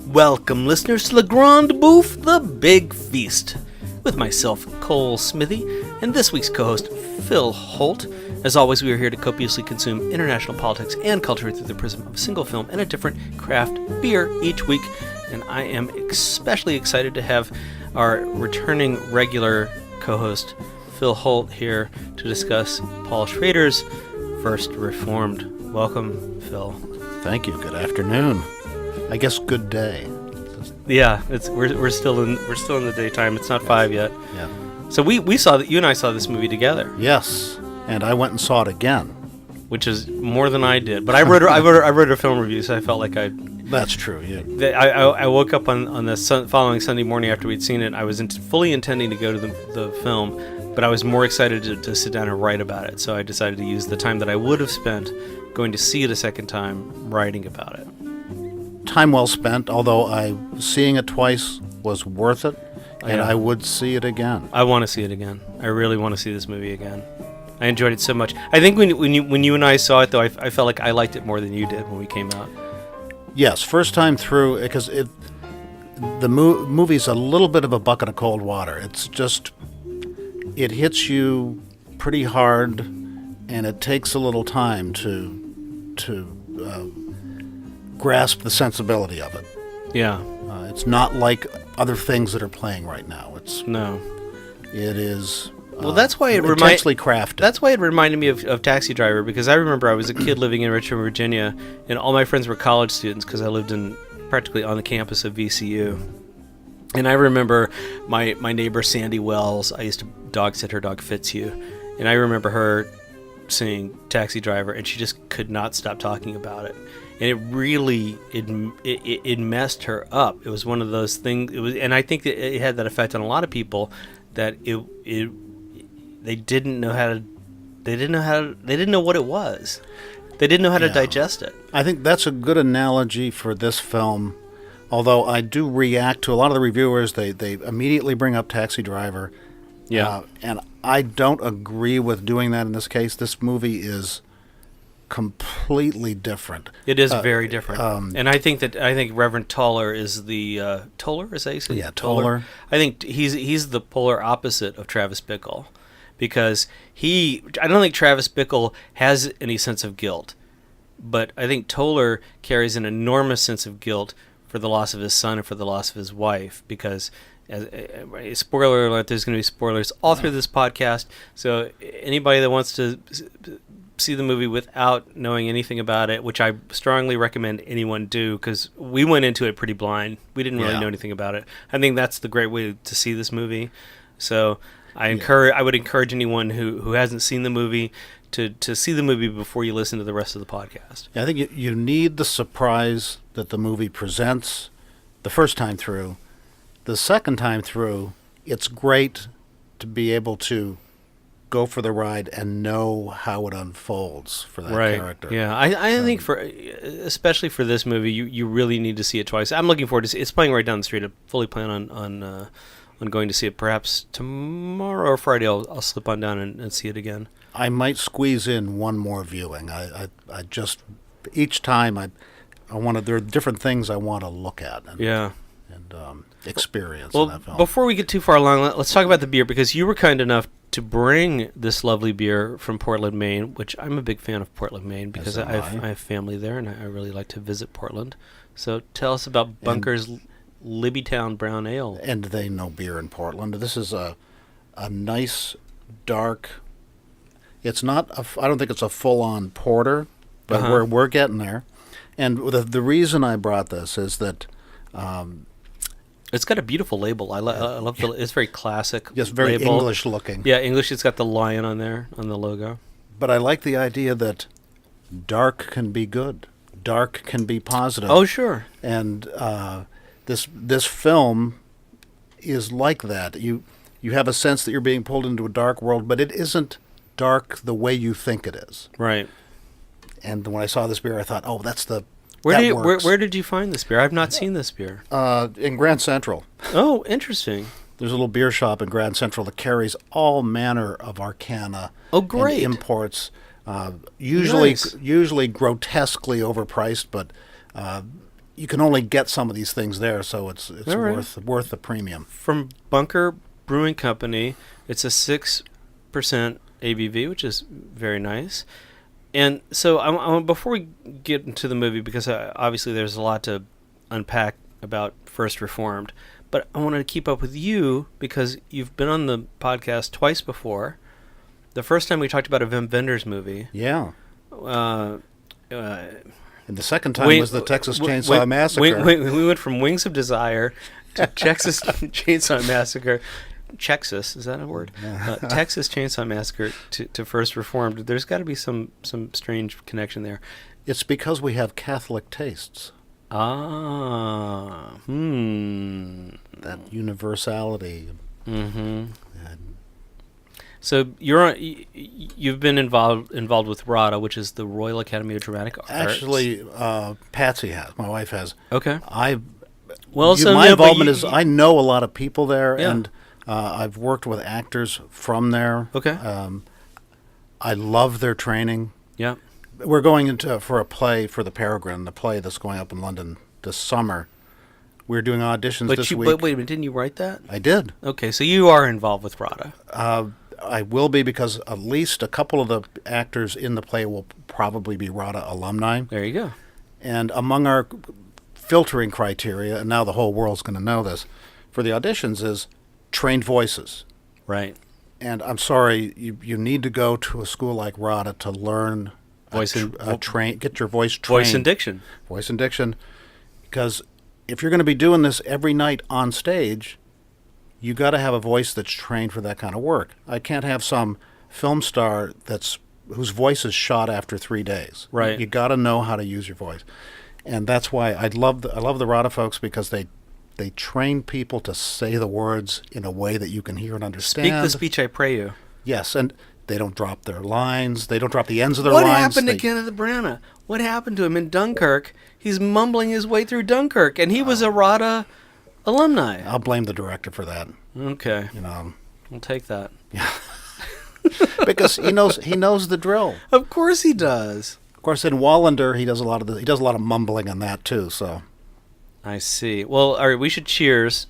Welcome, listeners, to the Grande Bouffe, the Big Feast, with myself, Cole Smithey, and this week's co-host, Phil Holt. As always, we are here to copiously consume international politics and culture through the prism of a single film and a different craft beer each week, and I am especially excited to have our returning regular co-host, Phil Holt, here to discuss Paul Schrader's First Reformed. Welcome, Phil. Thank you. Good afternoon. I guess good day. Yeah, we're still in the daytime. It's not 5 yet. Yeah. So we saw that you and I saw this movie together. Yes, and I went and saw it again, which is more than I did. But I wrote a film review, so I felt like That's true. Yeah. I woke up on the following Sunday morning after we'd seen it. I was fully intending to go to the film, but I was more excited to sit down and write about it. So I decided to use the time that I would have spent going to see it a second time writing about it. Time well spent, although seeing it twice was worth it, and I would see it again. I want to see it again. I really want to see this movie again. I enjoyed it so much. I think when you and I saw it, though, I felt like I liked it more than you did when we came out. Yes, first time through, because the movie's a little bit of a bucket of cold water. It's just, it hits you pretty hard, and it takes a little time to grasp the sensibility of it. Yeah. It's not like other things that are playing right now. It is. Well, that's why intensely crafted. That's why it reminded me of Taxi Driver, because I remember I was a kid living in Richmond, Virginia, and all my friends were college students because I lived practically on the campus of VCU. And I remember my neighbor Sandy Wells. I used to dog sit her dog Fitzhugh, and I remember her seeing Taxi Driver, and she just could not stop talking about it. And it really it messed her up. It was one of those things. It was, and I think that it had that effect on a lot of people that they didn't know what it was. They didn't know how to digest it. I think that's a good analogy for this film. Although I do react to a lot of the reviewers, they immediately bring up Taxi Driver. Yeah, and I don't agree with doing that in this case. This movie is completely different. It is very different, and I think Reverend Toller is the Toller, is that you say? Yeah, Toller. I think he's the polar opposite of Travis Bickle, because I don't think Travis Bickle has any sense of guilt, but I think Toller carries an enormous sense of guilt for the loss of his son and for the loss of his wife, because spoiler alert, there's going to be spoilers all through this podcast, so anybody that wants to see the movie without knowing anything about it, which I strongly recommend anyone do, because we went into it pretty blind. We didn't really know anything about it. I think that's the great way to see this movie. So I would encourage anyone who hasn't seen the movie to see the movie before you listen to the rest of the podcast. Yeah, I think you need the surprise that the movie presents the first time through. The second time through, it's great to be able to go for the ride and know how it unfolds for that character. Yeah, I think especially for this movie, you really need to see it twice. I'm looking forward to see it. It's playing right down the street. I fully plan on going to see it. Perhaps tomorrow or Friday I'll slip on down and see it again. I might squeeze in one more viewing. I just each time I want to. There are different things I want to look at. And experience. Well, in that film. Before we get too far along, let's talk about the beer, because you were kind enough to bring this lovely beer from Portland, Maine, which I'm a big fan of Portland, Maine, because I have family there, and I really like to visit Portland. So tell us about Bunker's Libbytown Brown Ale. And they know beer in Portland. This is a nice, dark, it's not, I don't think it's a full-on porter, but we're getting there. And the reason I brought this is that it's got a beautiful label. I love the. It's very classic. Yes, very label. English looking. Yeah, English. It's got the lion on there on the logo. But I like the idea that dark can be good. Dark can be positive. Oh, sure. And this film is like that. You have a sense that you're being pulled into a dark world, but it isn't dark the way you think it is. Right. And when I saw this beer, I thought, oh, that's the. Where did you find this beer? I've not seen this beer. In Grand Central. Oh, interesting. There's a little beer shop in Grand Central that carries all manner of Arcana. Oh, great. And imports. Usually Nice. Usually grotesquely overpriced, but you can only get some of these things there, so it's All right. worth the premium. From Bunker Brewing Company, it's a 6% ABV, which is very nice. And so before we get into the movie, because obviously there's a lot to unpack about First Reformed, but I wanted to keep up with you because you've been on the podcast twice before. The first time we talked about a Wim Wenders movie. Yeah. And the second time was the Texas Chainsaw Massacre. We went from Wings of Desire to Texas Chainsaw Massacre. Texas, is that a word? Texas Chainsaw Massacre to First Reformed. There's got to be some strange connection there. It's because we have Catholic tastes. Ah, That universality. Mm-hmm. So you've been involved with RADA, which is the Royal Academy of Dramatic Arts. Actually, Patsy has. My wife has. Okay. My So involvement is I know a lot of people there, Yeah. and I've worked with actors from there. Okay. I love their training. Yeah. We're going for a play for the Peregrine, the play that's going up in London this summer. We're doing auditions this week. But wait a minute, didn't you write that? I did. Okay, so you are involved with RADA. I will be, because at least a couple of the actors in the play will probably be RADA alumni. There you go. And among our filtering criteria, and now the whole world's going to know this, for the auditions is trained voices. Right. And I'm sorry, you need to go to a school like RADA to learn get your voice trained. Voice and diction. Voice and diction. Because if you're going to be doing this every night on stage, you got to have a voice that's trained for that kind of work. I can't have some film star whose voice is shot after 3 days. Right. You got to know how to use your voice. And that's why I love the RADA folks, because they train people to say the words in a way that you can hear and understand. Speak the speech I pray you. Yes, and they don't drop their lines. They don't drop the ends of their What lines. happened to Kenneth Branagh? What happened to him in Dunkirk? He's mumbling his way through Dunkirk, and he was a RADA alumni. I'll blame the director for that. Okay. I'll take that. Yeah. Because he knows the drill. Of course he does. Of course, in Wallander, he does a lot of mumbling on that too. So I see. Well, all right, we should cheers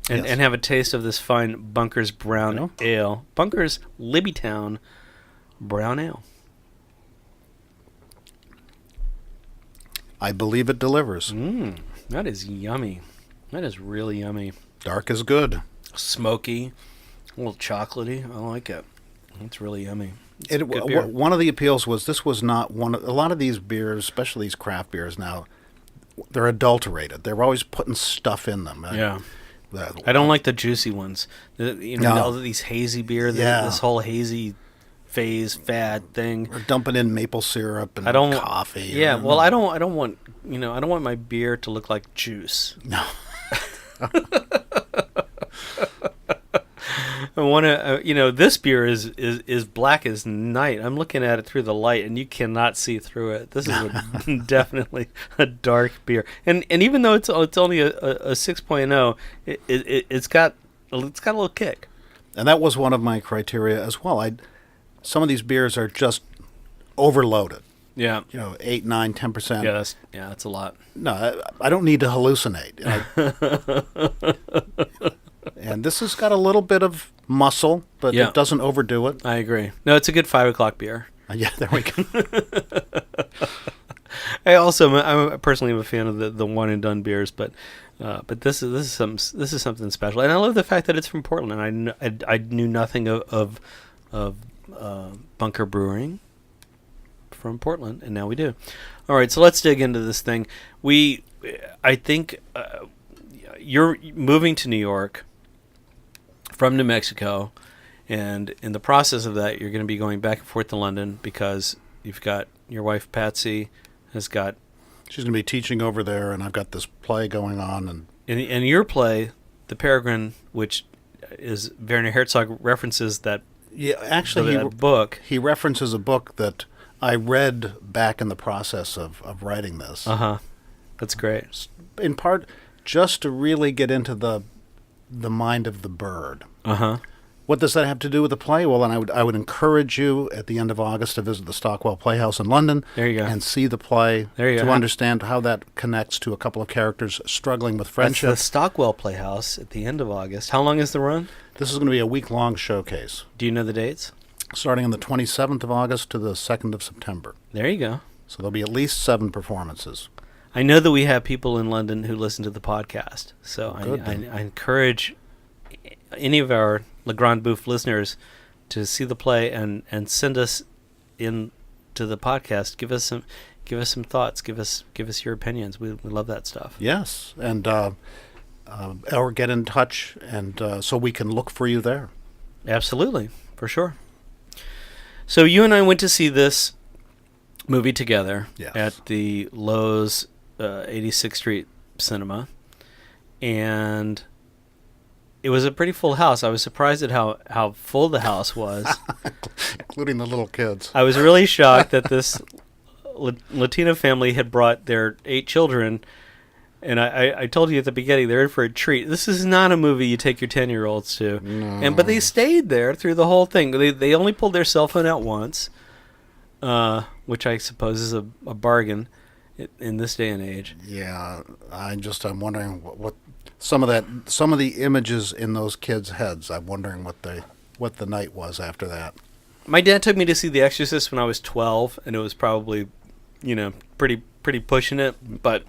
and Yes. have a taste of this fine Bunker's Brown Ale. Bunker's Libbytown Brown Ale. I believe it delivers. That is yummy. That is really yummy. Dark is good. Smoky, a little chocolatey. I like it. It's really yummy. It's a good beer. One of the appeals was this was not one. A lot of these beers, especially these craft beers now, they're adulterated. They're always putting stuff in them. Yeah. I don't like the juicy ones. All of these hazy beer, this whole hazy phase fad thing. Or dumping in maple syrup and coffee. Yeah, well, I don't want my beer to look like juice. No. I want to, this beer is black as night. I'm looking at it through the light, and you cannot see through it. This is definitely a dark beer, and even though it's only a 6.0, it's got a little kick. And that was one of my criteria as well. Some of these beers are just overloaded. Yeah. 8, 9, 10%. Yeah, that's a lot. No, I don't need to hallucinate. And this has got a little bit of muscle, but it doesn't overdo it. I agree. No, it's a good 5 o'clock beer. Yeah, there we go. I'm personally a fan of the one and done beers, but this is something special, and I love the fact that it's from Portland. I knew nothing of Bunker Brewing from Portland, and now we do. All right, so let's dig into this thing. I think you're moving to New York from New Mexico, and in the process of that, you're going to be going back and forth to London because you've got your wife Patsy she's going to be teaching over there, and I've got this play going on, and your play, The Peregrine, which is Werner Herzog references that. Yeah, actually, book. He references a book that I read back in the process of writing this. That's great. In part, just to really get into the mind of the bird. What does that have to do with the play? Well, then I would encourage you at the end of August to visit the Stockwell Playhouse in London. There you go. And see the play There you to go. understand how that connects to a couple of characters struggling with That's friendship. the Stockwell Playhouse at the end of August. How long is the run? This is going to be a week-long showcase, Do you know the dates? starting on the 27th of August to the 2nd of September. There you go. So there'll be at least 7 performances. I know that we have people in London who listen to the podcast, so Good, I then. encourage any of our Le Grand Bouffe listeners to see the play and send us in to the podcast. Give us some thoughts. Give us your opinions. We love that stuff. Yes, and or get in touch, and so we can look for you there. Absolutely, for sure. So you and I went to see this movie together Yes. at the Lowe's 86th Street Cinema, and it was a pretty full house. I was surprised at how full the house was. Including the little kids. I was really shocked that this Latino family had brought their 8 children, and I told you at the beginning, they're in for a treat. This is not a movie you take your 10-year-olds to. No. But they stayed there through the whole thing. They only pulled their cell phone out once, which I suppose is a bargain in this day and age. Yeah, I'm wondering what some of the images in those kids' heads. I'm wondering what the night was after that. My dad took me to see The Exorcist when I was 12, and it was probably, pretty pushing it. But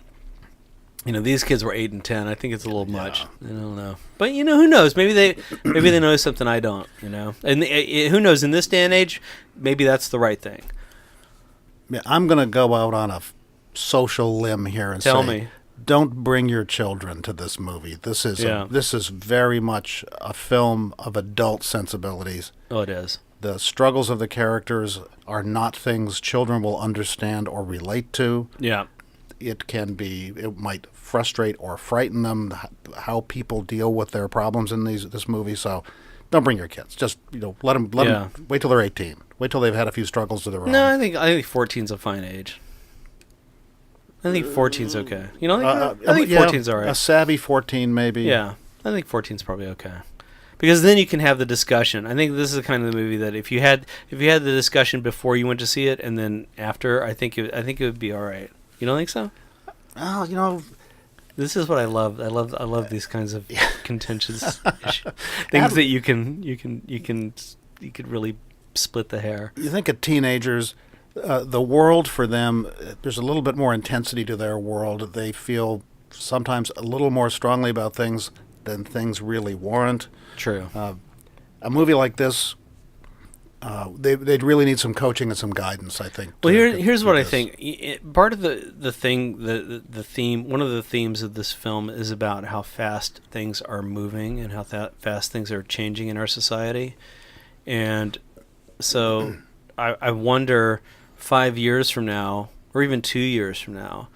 these kids were 8 and 10. I think it's a little much. I don't know, but who knows? Maybe they know something I don't. And who knows? In this day and age, maybe that's the right thing. Yeah, I'm going to go out on a social limb here and Tell say, me. don't bring your children to this movie. This is very much a film of adult sensibilities. Oh, it is. The struggles of the characters are not things children will understand or relate to. Yeah. It might frustrate or frighten them how people deal with their problems in this movie. So don't bring your kids. Just let them wait till they're 18. Wait till they've had a few struggles of their own. No, I think 14's a fine age. I think 14's okay. I think 14's all right. A savvy 14 maybe. Yeah, I think 14's probably okay. Because then you can have the discussion. I think this is the kind of the movie that if you had the discussion before you went to see it and then after, I think it would be all right. You don't think so? Oh, This is what I love. I love these kinds of contentious things that you could really split the hair. You think of teenagers, the world for them, there's a little bit more intensity to their world. They feel sometimes a little more strongly about things than things really warrant. True. A movie like this, they'd really need some coaching and some guidance, I think. Well, here's what I think. Part of the theme, one of the themes of this film is about how fast things are moving and how fast things are changing in our society. And so I wonder 5 years from now, or even 2 years from now,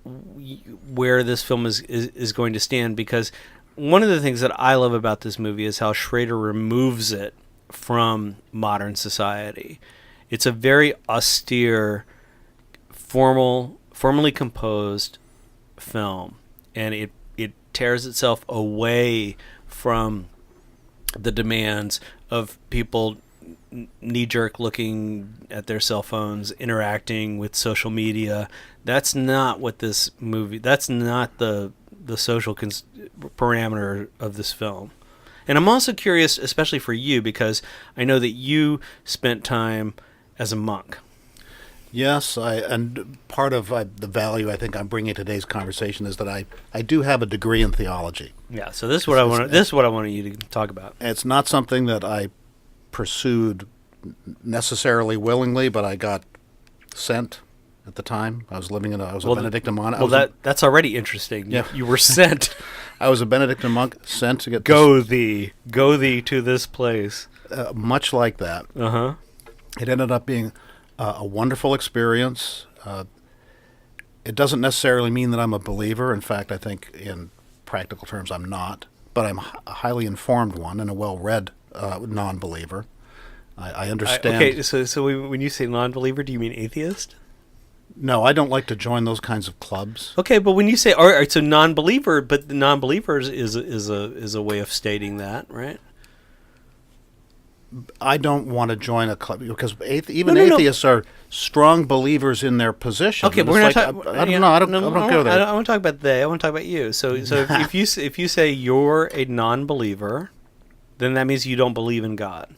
where this film is going to stand. Because one of the things that I love about this movie is how Schrader removes it from modern society. It's a very austere, formally composed film, and it tears itself away from the demands of people knee-jerk looking at their cell phones, interacting with social media. That's not what this movie. That's not the social parameter of this film. And I'm also curious, especially for you, because I know that you spent time as a monk. Yes, and part of the value I think I'm bringing to today's conversation is that I do have a degree in theology. Yeah, so this is what I want. This is what I wanted you to talk about. It's not something that I pursued necessarily willingly, but I got sent at the time. I was a Benedictine monk. Well, that's already interesting. Yeah. You were sent. I was a Benedictine monk sent to get go thee to this place. Much like that. Uh-huh. It ended up being a wonderful experience. It doesn't necessarily mean that I'm a believer. In fact, I think in practical terms I'm not. But I'm a highly informed one and a well-read non-believer. I understand. Okay, so when you say non-believer, do you mean atheist? No, I don't like to join those kinds of clubs. Okay, but when you say, all right, so non-believer, but the non-believers is a way of stating that, right? I don't want to join a club because even No. atheists are strong believers in their position. Okay, And but we're not it's like, talking. I don't know. I don't go there. I want to talk about they. I want to talk about you. So if you say you're a non-believer, then that means you don't believe in God.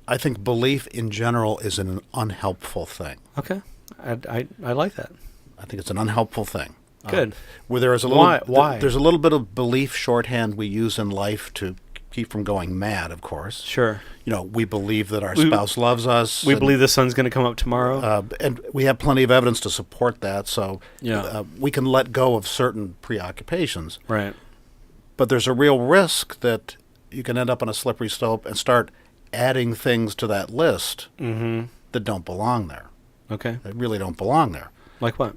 I think belief in general is an unhelpful thing. Okay, I like that. I think it's an unhelpful thing. Good. Where there is a little Why? There's a little bit of belief shorthand we use in life to keep from going mad, of course. Sure. We believe that our spouse loves us. We believe the sun's going to come up tomorrow. And we have plenty of evidence to support that, so we can let go of certain preoccupations. Right. But there's a real risk that you can end up on a slippery slope and start adding things to that list that don't belong there. Okay. That really don't belong there. Like what?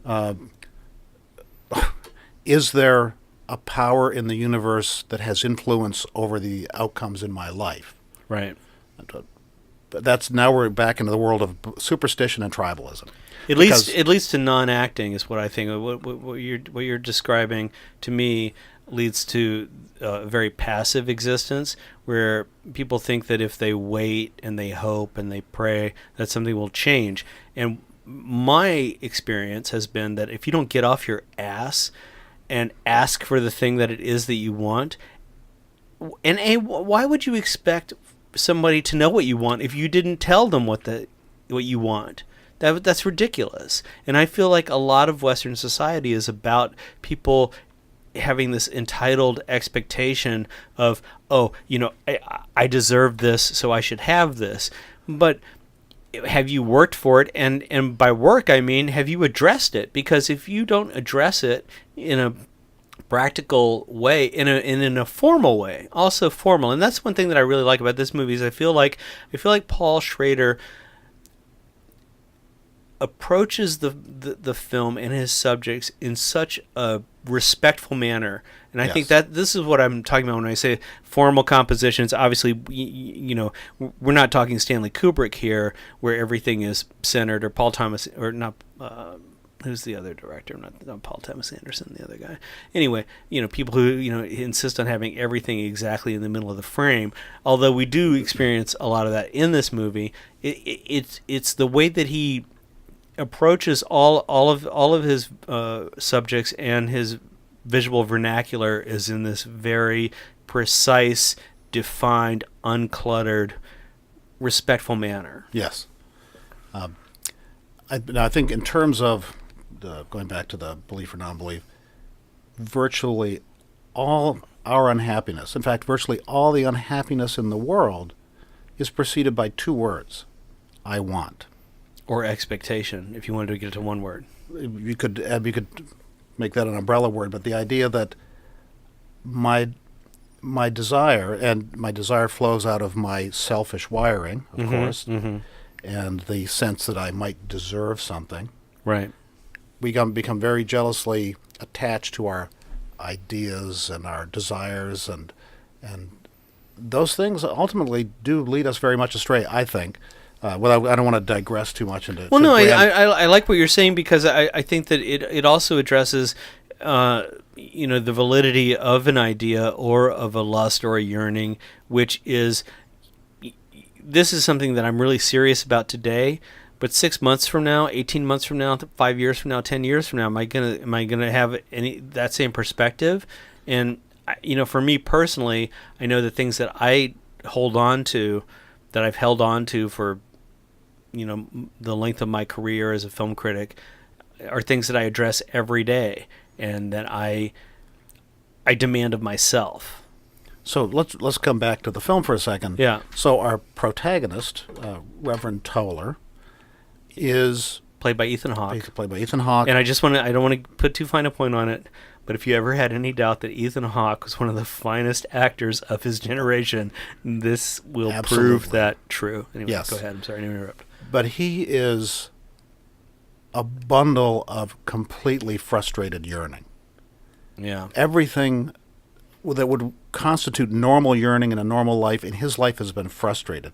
Is there a power in the universe that has influence over the outcomes in my life? Right. But now we're back into the world of superstition and tribalism. At least to non-acting is what I think. What you're describing to me leads to a very passive existence, where people think that if they wait and they hope and they pray, that something will change. And my experience has been that if you don't get off your ass and ask for the thing that it is that you want, and why would you expect somebody to know what you want if you didn't tell them what you want? That's ridiculous. And I feel like a lot of Western society is about people having this entitled expectation of, I deserve this, so I should have this. But have you worked for it? And by work, I mean, have you addressed it? Because if you don't address it in a practical way, in a formal way, also formal, and that's one thing that I really like about this movie is I feel like Paul Schrader approaches the film and his subjects in such a respectful manner. And I think that this is what I'm talking about when I say formal compositions. Obviously, we're not talking Stanley Kubrick here, where everything is centered, or Paul Thomas, or not. Who's the other director? Not Paul Thomas Anderson, the other guy. Anyway, people who insist on having everything exactly in the middle of the frame. Although we do experience a lot of that in this movie, it's the way that he approaches all of his subjects, and his visual vernacular is in this very precise, defined, uncluttered, respectful manner. Yes. I think in terms of going back to the belief or non-belief, virtually all our unhappiness, in fact, virtually all the unhappiness in the world, is preceded by two words: I want. Or expectation, if you wanted to get it to one word. You could make that an umbrella word, but the idea that my desire, and my desire flows out of my selfish wiring, of course, and the sense that I might deserve something. Right. We become very jealously attached to our ideas and our desires, and those things ultimately do lead us very much astray, I think. I don't want to digress too much into. Well, no, I like what you're saying, because I think that it also addresses, the validity of an idea or of a lust or a yearning, which is, this is something that I'm really serious about today. But 6 months from now, 18 months from now, 5 years from now, 10 years from now, am I gonna have that same perspective? And for me personally, I know the things that I hold on to, that I've held on to for the length of my career as a film critic, are things that I address every day and that I demand of myself. So let's come back to the film for a second. Yeah. So our protagonist, Reverend Toller, is played by Ethan Hawke. Played by Ethan Hawke. And I don't want to put too fine a point on it, but if you ever had any doubt that Ethan Hawke was one of the finest actors of his generation, this will prove that true. Anyway, yes. Go ahead. I'm sorry to interrupt. But he is a bundle of completely frustrated yearning. Yeah. Everything that would constitute normal yearning in a normal life, in his life, has been frustrated.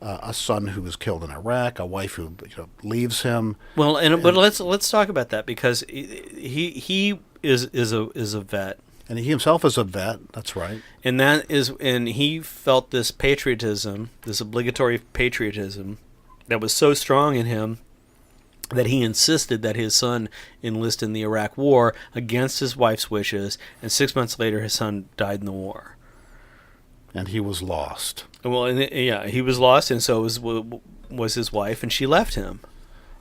a son who was killed in Iraq, a wife who leaves him. Well, but let's talk about that, because he is a vet. And he himself is a vet. That's right. And he felt this patriotism, this obligatory patriotism, that was so strong in him that he insisted that his son enlist in the Iraq War against his wife's wishes. And 6 months later, his son died in the war. And he was lost. Well, he was lost, and so was his wife, and she left him.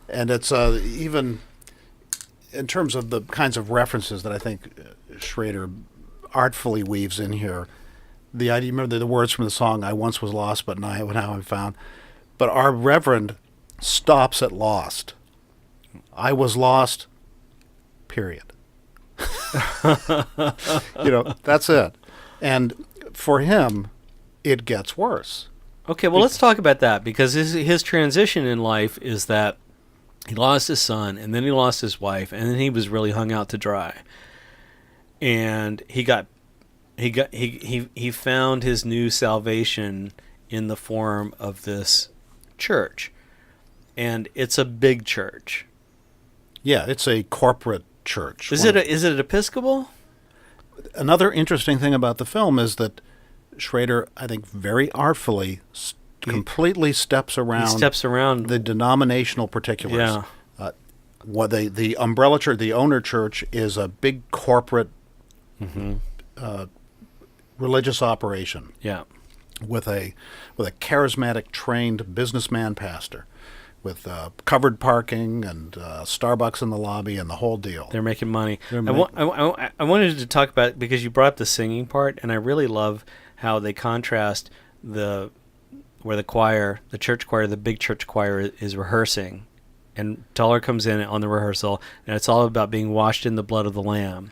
And it's even in terms of the kinds of references that I think Schrader artfully weaves in here. The idea, remember the words from the song, "I once was lost, but now I'm found." But our Reverend stops at lost. I was lost, period. That's it. And for him, it gets worse. Okay, well, let's talk about that, because his transition in life is that he lost his son, and then he lost his wife, and then he was really hung out to dry. And he found his new salvation in the form of this church. And it's a big church. Yeah, it's a corporate church. Is it Episcopal? Another interesting thing about the film is that Schrader, I think, very artfully completely steps around the denominational particulars. Yeah. What the umbrella church, the owner church, is a big corporate religious operation. Yeah. With a charismatic, trained businessman pastor, with covered parking and Starbucks in the lobby and the whole deal. They're making money. I wanted to talk about, because you brought up the singing part, and I really love how they contrast where the choir, the church choir, the big church choir is rehearsing, and Toller comes in on the rehearsal, and it's all about being washed in the blood of the Lamb,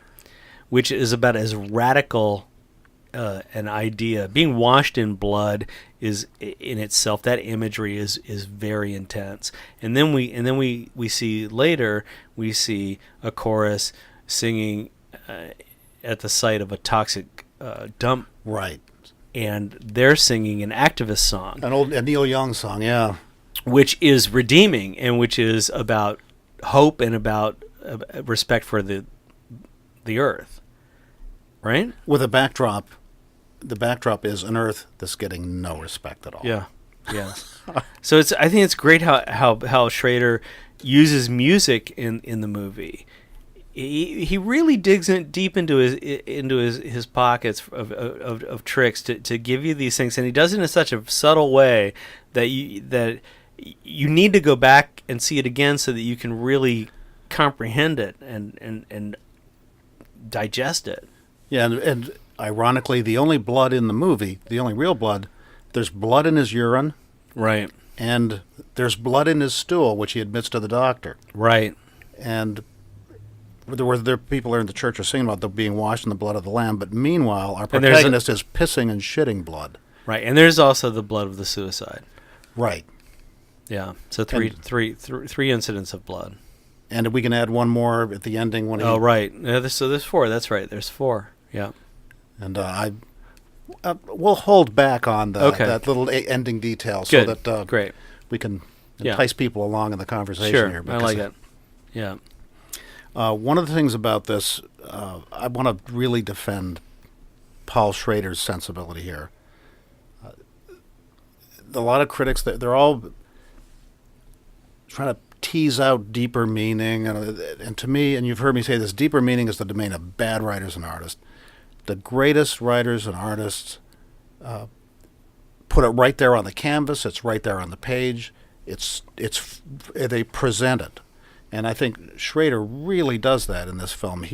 which is about as radical an idea. Being washed in blood is in itself, that imagery is very intense. And then we see later, we see a chorus singing at the site of a toxic dump. Right. And they're singing an activist song. A Neil Young song, yeah. Which is redeeming, and which is about hope and about respect for the earth. Right? With a backdrop. The backdrop is an earth that's getting no respect at all. Yeah. Yes. So I think it's great how Schrader uses music in the movie. He really digs deep into his pockets of tricks to give you these things, and he does it in such a subtle way that you need to go back and see it again so that you can really comprehend it and digest it. Yeah, and ironically, the only blood in the movie, the only real blood, there's blood in his urine. Right. And there's blood in his stool, which he admits to the doctor. Right. And there people in the church are singing about them being washed in the blood of the Lamb, but meanwhile, our protagonist is pissing and shitting blood. Right, and there's also the blood of the suicide. Right. Yeah, so three incidents of blood. And we can add one more at the ending. Right. So there's 4. That's right. There's 4. Yeah. And we'll hold back on that little ending detail so that Great. we can entice people along in the conversation here. I like it. Yeah. One of the things about this, I want to really defend Paul Schrader's sensibility here. A lot of critics, they're all trying to tease out deeper meaning, and to me, and you've heard me say this, deeper meaning is the domain of bad writers and artists. The greatest writers and artists put it right there on the canvas. It's right there on the page. They present it, and I think Schrader really does that in this film.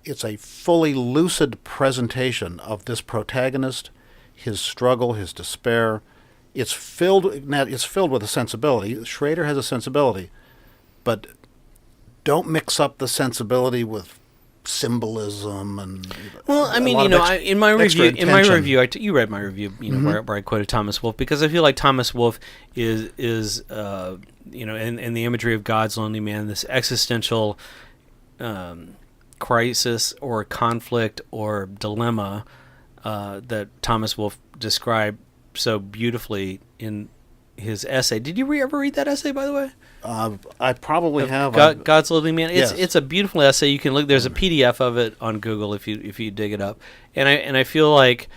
It's a fully lucid presentation of this protagonist, his struggle, his despair. It's filled with a sensibility. Schrader has a sensibility, but don't mix up the sensibility with symbolism and. Well, I mean, in my review, you read my review, where I quoted Thomas Wolfe, because I feel like Thomas Wolfe is in the imagery of God's lonely man, this existential crisis or conflict or dilemma that Thomas Wolfe described so beautifully in his essay. Did you ever read that essay, by the way? I probably have. God's Living Man. Yes. It's a beautiful essay. You can look. There's a PDF of it on Google if you dig it up. And I feel like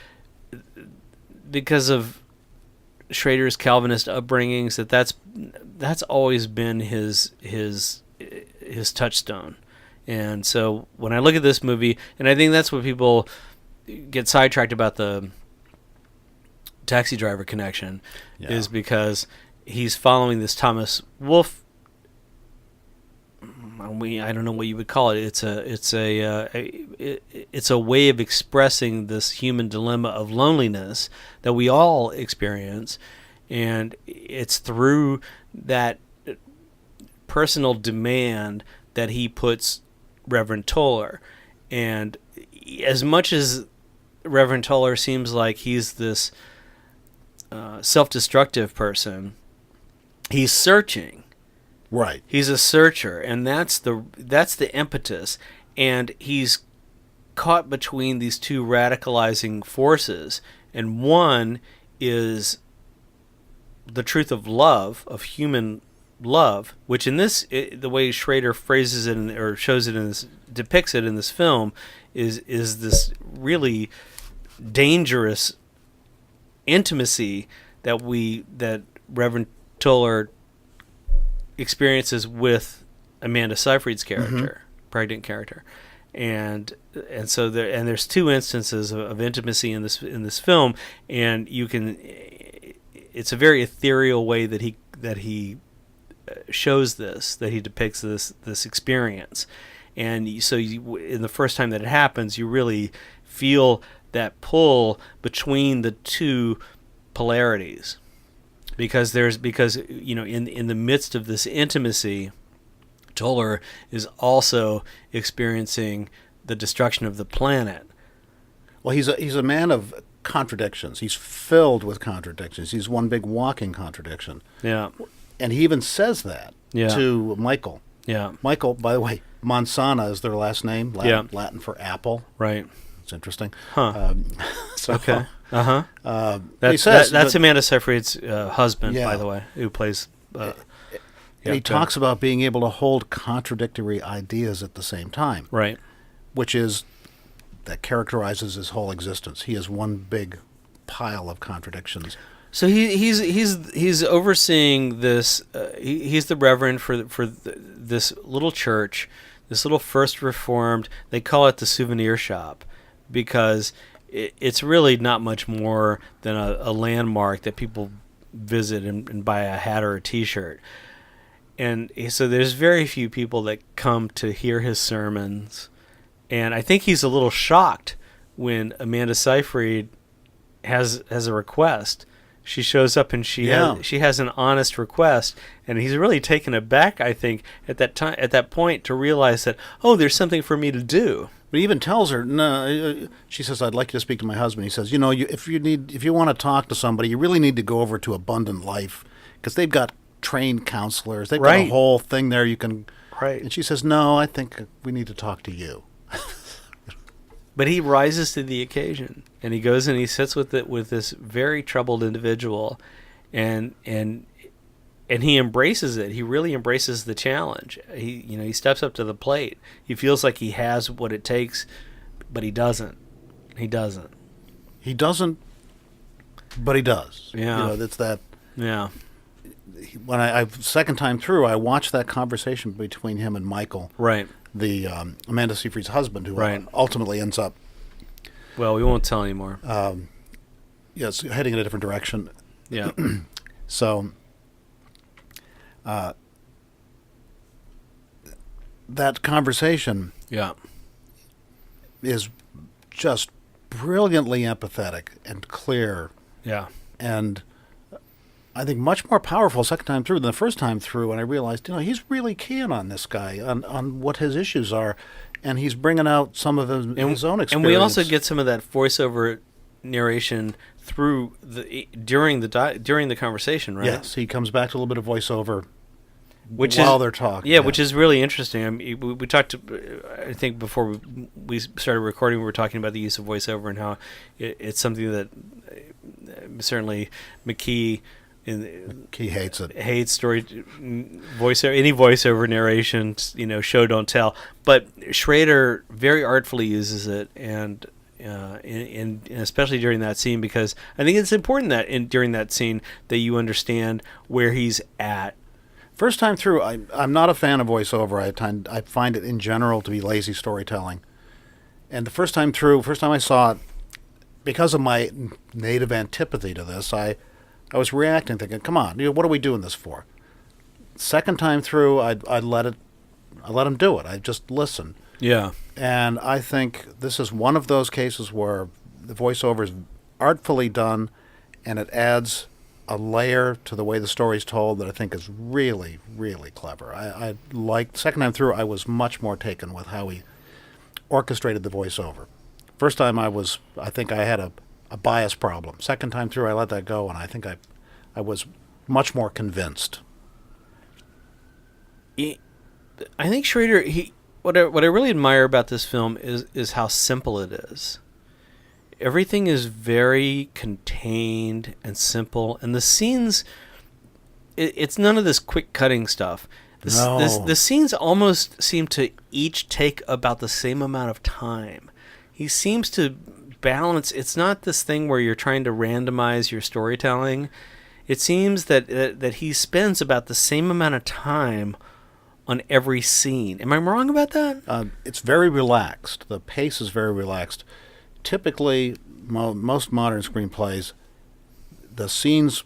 because of Schrader's Calvinist upbringings, that's always been his touchstone. And so when I look at this movie, and I think that's what people get sidetracked about the Taxi Driver connection, is because he's following this Thomas Wolfe. I don't know what you would call it. It's a way of expressing this human dilemma of loneliness that we all experience, and it's through that personal demand that he puts Reverend Toller. And as much as Reverend Toller seems like he's this self-destructive person, he's searching. Right. He's a searcher, and that's the impetus. And he's caught between these two radicalizing forces, and one is the truth of love, of human love, which in this, the way Schrader phrases it or shows it in this, depicts it in this film, is this really dangerous intimacy that Reverend Toller experiences with Amanda Seyfried's character, pregnant character, and so there's two instances of intimacy in this film, and it's a very ethereal way that he shows this, that he depicts this experience, and so in the first time that it happens, you really feel that pull between the two polarities. Because in the midst of this intimacy, Toller is also experiencing the destruction of the planet. Well, he's a man of contradictions. He's filled with contradictions. He's one big walking contradiction. Yeah. And he even says that to Michael. Yeah. Michael, by the way, Monsana is their last name, Latin for apple. Right. It's interesting. Huh. Okay. That's Amanda Seyfried's husband, by the way, who plays. He talks about being able to hold contradictory ideas at the same time, right? That characterizes his whole existence. He is one big pile of contradictions. So he's overseeing this. He's the reverend for this little church, this little First Reformed. They call it the souvenir shop because it's really not much more than a landmark that people visit and buy a hat or a T-shirt. And so there's very few people that come to hear his sermons. And I think he's a little shocked when Amanda Seyfried has a request. She shows up and she has an honest request, and he's really taken aback, I think, at that point to realize that, oh, there's something for me to do. But he even tells her, no. She says, "I'd like you to speak to my husband." He says, if you want to talk to somebody, you really need to go over to Abundant Life because they've got trained counselors. They've got a whole thing there you can. Right. And she says, "No, I think we need to talk to you." But he rises to the occasion, and he goes and he sits with this very troubled individual, and he embraces it. He really embraces the challenge. He steps up to the plate. He feels like he has what it takes, but he doesn't. He doesn't. He doesn't, but he does. Yeah. It's that. Yeah. When I second time through, I watched that conversation between him and Michael. Right. The Amanda Seyfried's husband, who ultimately ends up. Well, we won't tell anymore. Yes, heading in a different direction. Yeah. So. That conversation is just brilliantly empathetic and clear. Yeah. And I think much more powerful second time through than the first time through, and I realized, he's really keen on this guy, on what his issues are, and he's bringing out some of his own experience. And we also get some of that voiceover narration during the conversation, right? Yes, he comes back to a little bit of voiceover while they're talking. Yeah, which is really interesting. I mean, we talked, I think before we started recording, we were talking about the use of voiceover and how it's something that certainly McKee He hates it. hates voiceover, any voiceover narration, show don't tell. But Schrader very artfully uses it, and especially during that scene, because I think it's important that during that scene that you understand where he's at. First time through, I'm not a fan of voiceover. I find it in general to be lazy storytelling. And the first time I saw it, because of my native antipathy to this, I was reacting, thinking, "Come on, what are we doing this for?" Second time through, I let him do it. I just listened. Yeah. And I think this is one of those cases where the voiceover is artfully done, and it adds a layer to the way the story's told that I think is really, really clever. I liked, second time through, I was much more taken with how he orchestrated the voiceover. First time I think I had a bias problem. Second time through, I let that go, and I think I was much more convinced. I think Schrader, what I really admire about this film is how simple it is. Everything is very contained and simple, and the scenes, it's none of this quick cutting stuff. The scenes almost seem to each take about the same amount of time. He seems to balance. It's not this thing where you're trying to randomize your storytelling. It seems that he spends about the same amount of time on every scene. Am I wrong about that? It's very relaxed. The pace is very relaxed. Typically, most modern screenplays, the scenes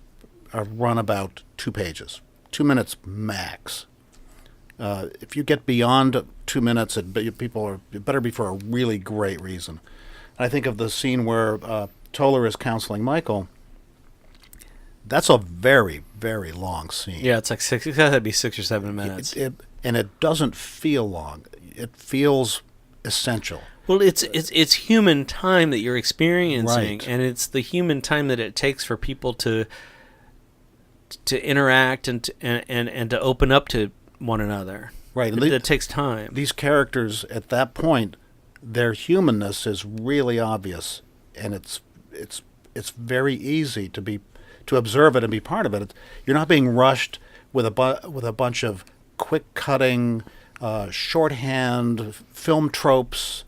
are run about 2 pages, 2 minutes max. If you get beyond 2 minutes, it better be for a really great reason. I think of the scene where Toller is counseling Michael. That's a very, very long scene. Yeah, it's like it's got to be 6 or 7 minutes. And it doesn't feel long. It feels essential. Well, it's human time that you're experiencing, Right. and it's the human time that it takes for people to interact and to open up to one another. Right. It takes time. These characters, at that point, their humanness is really obvious, and it's very easy to observe it and be part of it. You're not being rushed with a bunch of quick cutting, shorthand film tropes.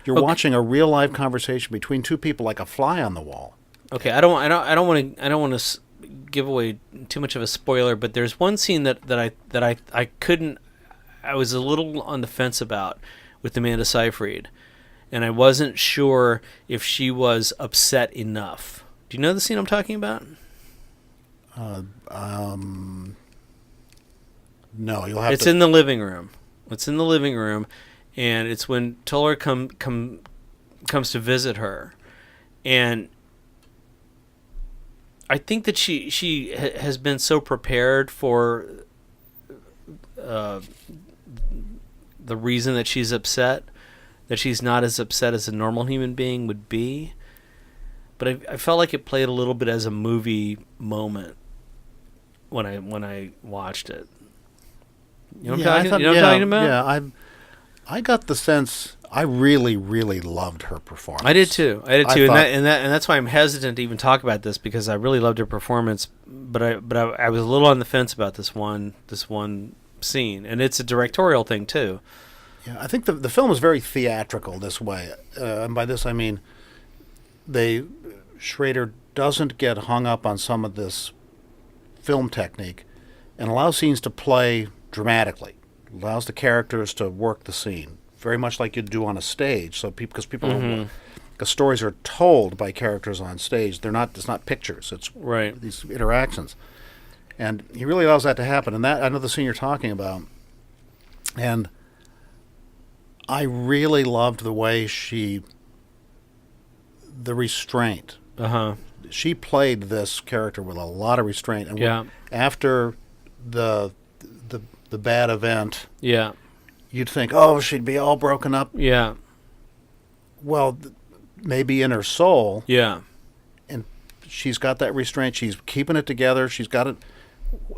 You're watching a real live conversation between two people like a fly on the wall. Okay, I don't want to give away too much of a spoiler, but there's one scene that I couldn't. I was a little on the fence about with Amanda Seyfried, and I wasn't sure if she was upset enough. Do you know the scene I'm talking about? No, you'll have It's in the living room. It's in the living room, and it's when Toller comes to visit her, and I think that she has been so prepared for the reason that she's upset, that she's not as upset as a normal human being would be. But I felt like it played a little bit as a movie moment when I watched it. You know what I'm talking about? Yeah, I got the sense. I really, really loved her performance. I did too, and that's why I'm hesitant to even talk about this, because I really loved her performance, but I was a little on the fence about this one scene, and it's a directorial thing too. Yeah, I think the film is very theatrical this way, and by this I mean Schrader doesn't get hung up on some of this film technique, and allows scenes to play dramatically, allows the characters to work the scene, very much like you'd do on a stage. So because the stories are told by characters on stage, it's not pictures, it's right. These interactions, and he really allows that to happen. And that, I know the scene you're talking about, and I really loved the way the restraint. She played this character with a lot of restraint, and after the bad event, you'd think, oh, she'd be all broken up. Yeah. Well, maybe in her soul. Yeah. And she's got that restraint. She's keeping it together. She's got it.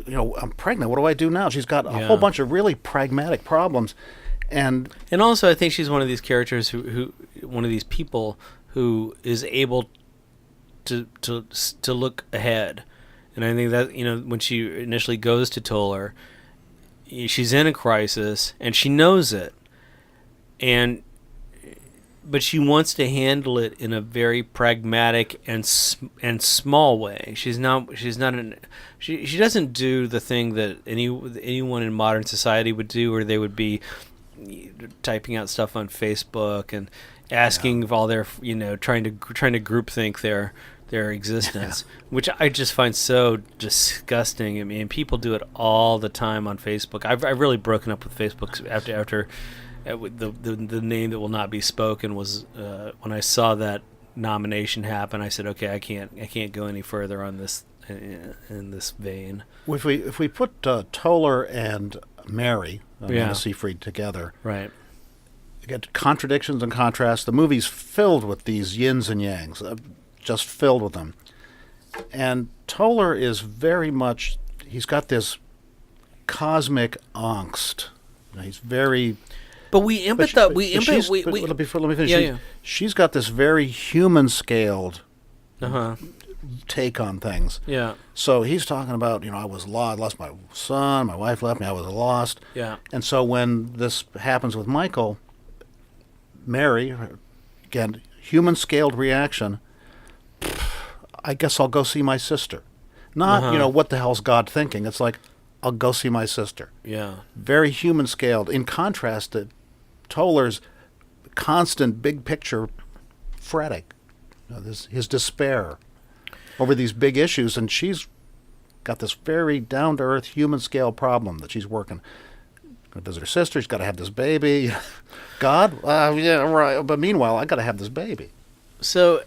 I'm pregnant. What do I do now? She's got a whole bunch of really pragmatic problems, and also I think she's one of these characters who one of these people who is able to look ahead. And I think that, when she initially goes to Toller, she's in a crisis and she knows it, but she wants to handle it in a very pragmatic and small way. She doesn't do the thing that anyone in modern society would do, where they would be typing out stuff on Facebook and asking of all their, trying to groupthink their existence, which I just find so disgusting. I mean, people do it all the time on Facebook. I've really broken up with Facebook after the name that will not be spoken was when I saw that nomination happen. I said, okay, I can't go any further on this in this vein. If we put Toller and Mary, Amanda Seyfried, together, right? You get contradictions and contrasts. The movie's filled with these yins and yangs. Just filled with them. And Toller is very much, he's got this cosmic angst. He's very... But we empathize. Let me finish. Yeah. She's got this very human-scaled take on things. Yeah. So he's talking about, I was lost, I lost my son, my wife left me, I was lost. Yeah. And so when this happens with Michael, Mary, again, human-scaled reaction, I guess I'll go see my sister. Not, what the hell's God thinking? It's like, I'll go see my sister. Yeah. Very human scaled. In contrast to Toller's constant big picture fretting, his despair over these big issues, and she's got this very down to earth human scale problem that she's working. Going to visit her sister. She's got to have this baby. God, yeah, right. But meanwhile, I got to have this baby. So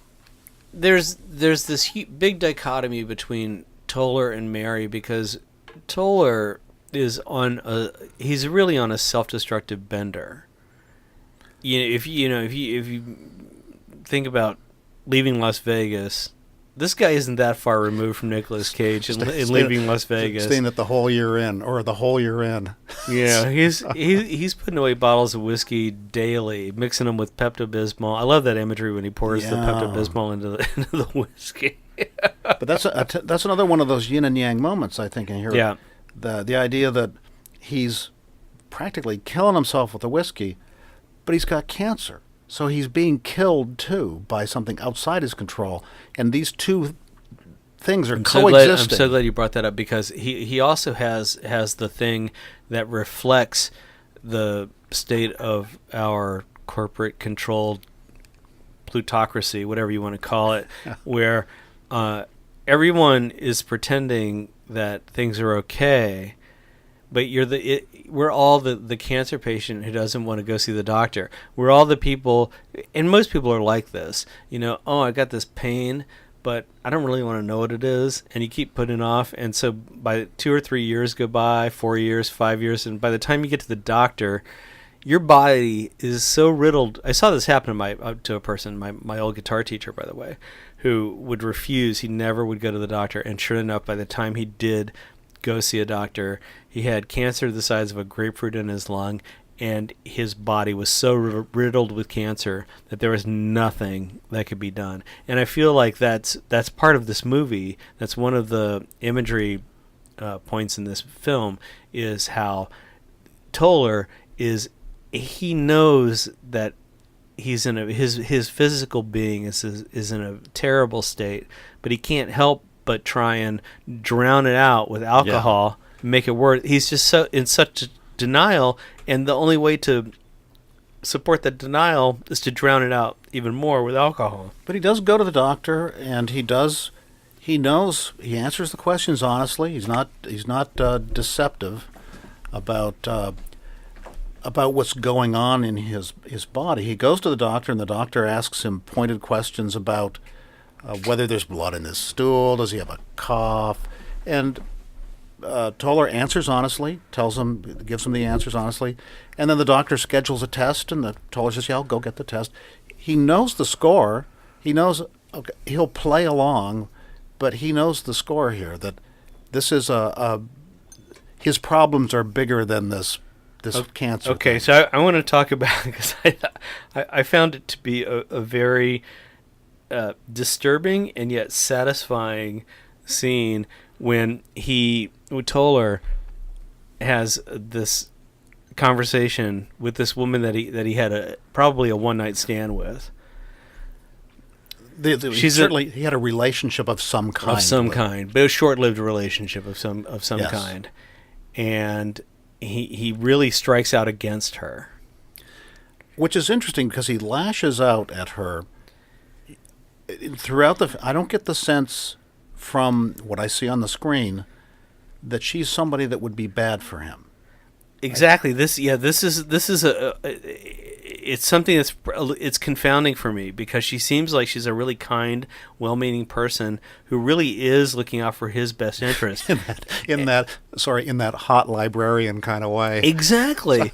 there's this big dichotomy between Toller and Mary, because Toller is he's really on a self-destructive bender. If you think about leaving Las Vegas, this guy isn't that far removed from Nicolas Cage in leaving Las Vegas. Staying at the whole year in, or the whole year in. Yeah, he's putting away bottles of whiskey daily, mixing them with Pepto-Bismol. I love that imagery when he pours the Pepto-Bismol into the whiskey. But that's another one of those yin and yang moments, I think, in here. Yeah. The idea that he's practically killing himself with the whiskey, but he's got cancer. So he's being killed, too, by something outside his control. And these two things are coexisting. I'm so glad you brought that up, because he also has the thing that reflects the state of our corporate-controlled plutocracy, whatever you want to call it, where everyone is pretending that things are okay, but we're all the cancer patient who doesn't want to go see the doctor. We're all the people, and most people are like this. I got this pain, but I don't really want to know what it is, and you keep putting it off. And so by 2 or 3 years go by, 4 years, 5 years, and by the time you get to the doctor, your body is so riddled. I saw this happen to a person, my old guitar teacher, by the way, who would refuse. He never would go to the doctor, and sure enough, by the time he did go see a doctor, he had cancer the size of a grapefruit in his lung, and his body was so riddled with cancer that there was nothing that could be done. And I feel like that's part of this movie. That's one of the imagery points in this film, is how Toller he knows that he's in his physical being is in a terrible state, but he can't help but try and drown it out with alcohol, make it worse. He's just in such denial, and the only way to support that denial is to drown it out even more with alcohol. But he does go to the doctor, and he knows, he answers the questions honestly. He's not deceptive about what's going on in his body. He goes to the doctor, and the doctor asks him pointed questions about whether there's blood in his stool, does he have a cough, and Toller answers honestly, gives him the answers honestly, and then the doctor schedules a test, and Toller says, I'll go get the test. He knows the score. He knows, okay, he'll play along, but he knows the score here, that this is his problems are bigger than this cancer. Okay, so I want to talk about, because I found it to be a very disturbing and yet satisfying scene when Toller has this conversation with this woman that he had probably a one-night stand with. He had a relationship of some kind. But a short-lived relationship of some Yes. kind. And he really strikes out against her. Which is interesting because he lashes out at her throughout I don't get the sense from what I see on the screen that she's somebody that would be bad for him. Exactly. This is it's something it's confounding for me because she seems like she's a really kind, well-meaning person who really is looking out for his best interest. in that hot librarian kind of way. Exactly.